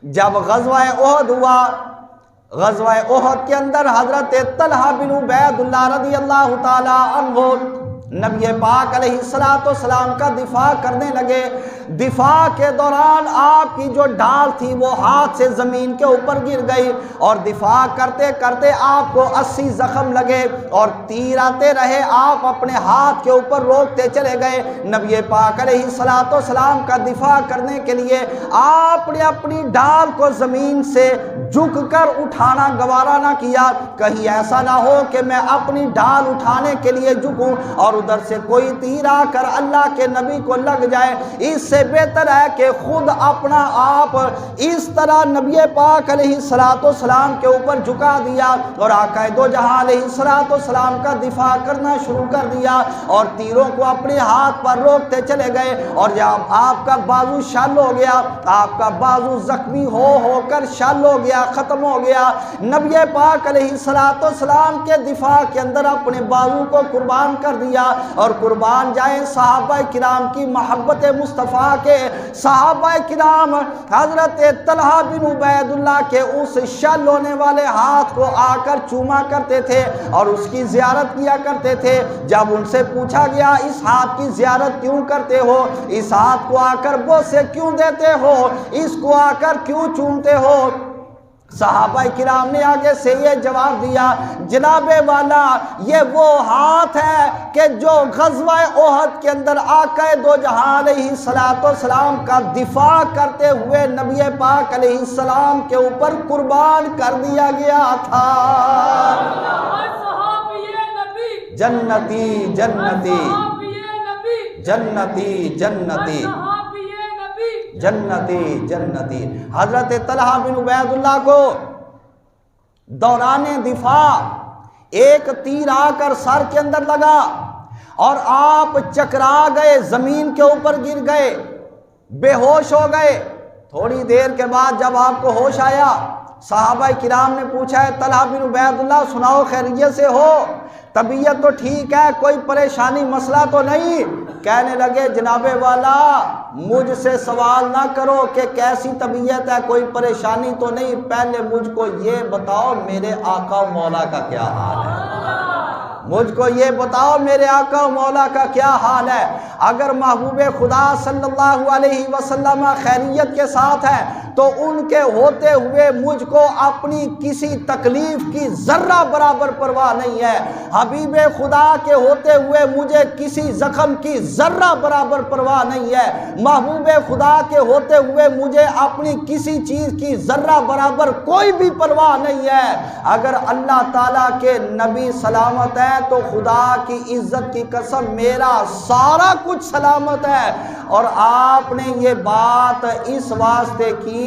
جب غزوہ احد ہوا، غزوہ احد کے اندر حضرت طلحہ بن عبید اللہ رضی اللہ تعالی عنہ نبی پاک علیہ السلام کا دفاع کرنے لگے۔ دفاع کے دوران آپ کی جو ڈھال تھی وہ ہاتھ سے زمین کے اوپر گر گئی، اور دفاع کرتے کرتے آپ کو 80 زخم لگے اور تیر آتے رہے، آپ اپنے ہاتھ کے اوپر روکتے چلے گئے۔ نبی پاک علیہ السلام کا دفاع کرنے کے لیے آپ نے اپنی ڈھال کو زمین سے جھک کر اٹھانا گوارا نہ کیا، کہیں ایسا نہ ہو کہ میں اپنی ڈھال اٹھانے کے لیے جھکوں اور ادھر سے کوئی تیر آ کر اللہ کے نبی کو لگ جائے۔ اس سے بہتر ہے کہ خود اپنا آپ اس طرح نبی پاک علیہ السلام کے اوپر جھکا دیا اور آقا دو جہاں علیہ السلام کا دفاع کرنا شروع کر دیا، اور تیروں کو اپنے ہاتھ پر روکتے چلے گئے، اور جب آپ کا بازو شل ہو گیا، آپ کا بازو زخمی ہو کر شل ہو گیا، ختم ہو گیا، نبی پاک علیہ السلام کے دفاع کے اندر اپنے بازو کو قربان کر دیا، اور قربان جائیں صحابہ کرام کی محبت مصطفیٰ کے، صحابہ کرام حضرت طلحہ بن عبید اللہ کے اس شل ہونے والے ہاتھ کو آ کر چوما کرتے تھے اور اس کی زیارت کیا کرتے تھے۔ جب ان سے پوچھا گیا اس ہاتھ کی زیارت کیوں کرتے ہو، اس ہاتھ کو آ کر بوسے کیوں دیتے ہو، اس کو آ کر کیوں چومتے ہو، صحابہ کرام نے آگے سے یہ جواب دیا، جناب والا یہ وہ ہاتھ ہے کہ جو غزوہ احد کے اندر آقا دو جہاں علیہ السلام کا دفاع کرتے ہوئے نبی پاک علیہ السلام کے اوپر قربان کر دیا گیا تھا۔ جنتی جنتی جنتی جنتی جنتی جنتی۔ حضرت طلحہ بن عبید اللہ کو دوران دفاع ایک تیر آ کر سر کے اندر لگا اور آپ چکرا گئے، زمین کے اوپر گر گئے، بے ہوش ہو گئے۔ تھوڑی دیر کے بعد جب آپ کو ہوش آیا، صحابہ کرام نے پوچھا ہے طلحہ بن عبید اللہ سناؤ خیریت سے ہو، طبیعت تو ٹھیک ہے، کوئی پریشانی مسئلہ تو نہیں؟ کہنے لگے جناب والا مجھ سے سوال نہ کرو کہ کیسی طبیعت ہے، کوئی پریشانی تو نہیں، پہلے مجھ کو یہ بتاؤ میرے آقا و مولا کا کیا حال ہے، مجھ کو یہ بتاؤ میرے آقا و مولا کا کیا حال ہے۔ اگر محبوب خدا صلی اللہ علیہ وسلم خیریت کے ساتھ ہے تو ان کے ہوتے ہوئے مجھ کو اپنی کسی تکلیف کی ذرہ برابر پرواہ نہیں ہے، حبیب خدا کے ہوتے ہوئے مجھے کسی زخم کی ذرہ برابر پرواہ نہیں ہے، محبوب خدا کے ہوتے ہوئے مجھے اپنی کسی چیز کی ذرہ برابر کوئی بھی پرواہ نہیں ہے۔ اگر اللہ تعالیٰ کے نبی سلامت ہے تو خدا کی عزت کی قسم میرا سارا کچھ سلامت ہے۔ اور آپ نے یہ بات اس واسطے کی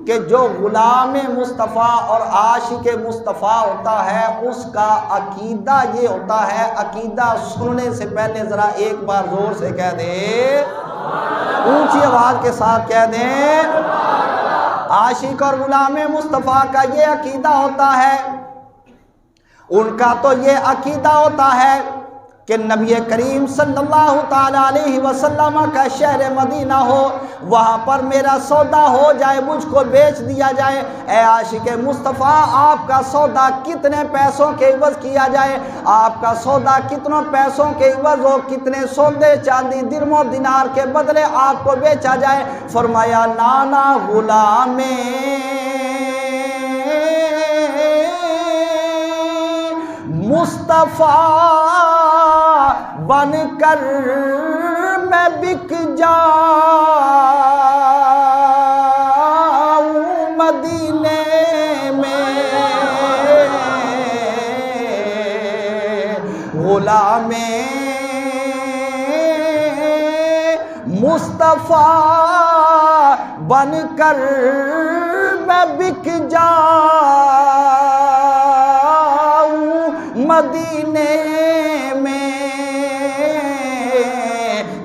کہ جو غلام مصطفیٰ اور عاشق مصطفیٰ ہوتا ہے اس کا عقیدہ یہ ہوتا ہے، عقیدہ سننے سے پہلے ذرا ایک بار زور سے کہہ دیں، اونچی آواز کے ساتھ کہہ دیں، عاشق اور غلام مصطفیٰ کا یہ عقیدہ ہوتا ہے، ان کا تو یہ عقیدہ ہوتا ہے کہ نبی کریم صلی اللہ تعالیٰ علیہ وسلم کا شہر مدینہ ہو، وہاں پر میرا سودا ہو جائے، مجھ کو بیچ دیا جائے۔ اے عاشق مصطفیٰ آپ کا سودا کتنے پیسوں کے عوض کیا جائے، آپ کا سودا کتنوں پیسوں کے عوض ہو، کتنے سوندے چاندی درم و دینار کے بدلے آپ کو بیچا جائے۔ فرمایا نانا غلام مصطفیٰ بن کر میں بک جاؤں مدینے میں، غلام مصطفیٰ بن کر میں بک جاؤں مدینے میں۔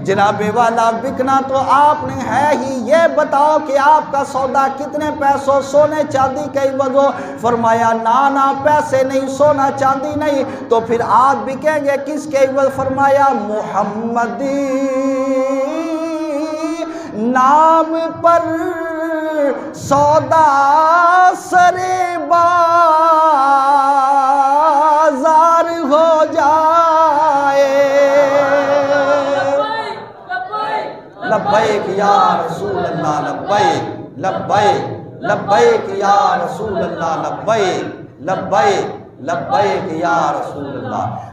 جناب والا بکنا تو آپ نے ہے ہی، یہ بتاؤ کہ آپ کا سودا کتنے پیسوں سونے چاندی کے عوض ہو۔ فرمایا نانا پیسے نہیں، سونا چاندی نہیں، تو پھر آپ بکیں گے کس کے عوض؟ فرمایا محمدی نام پر سودا سرے بازار ہو جائے. لبیک یا رسول اللہ لبیک لبیک لبیک یا رسول اللہ لبیک لبیک لبیک یا رسول اللہ.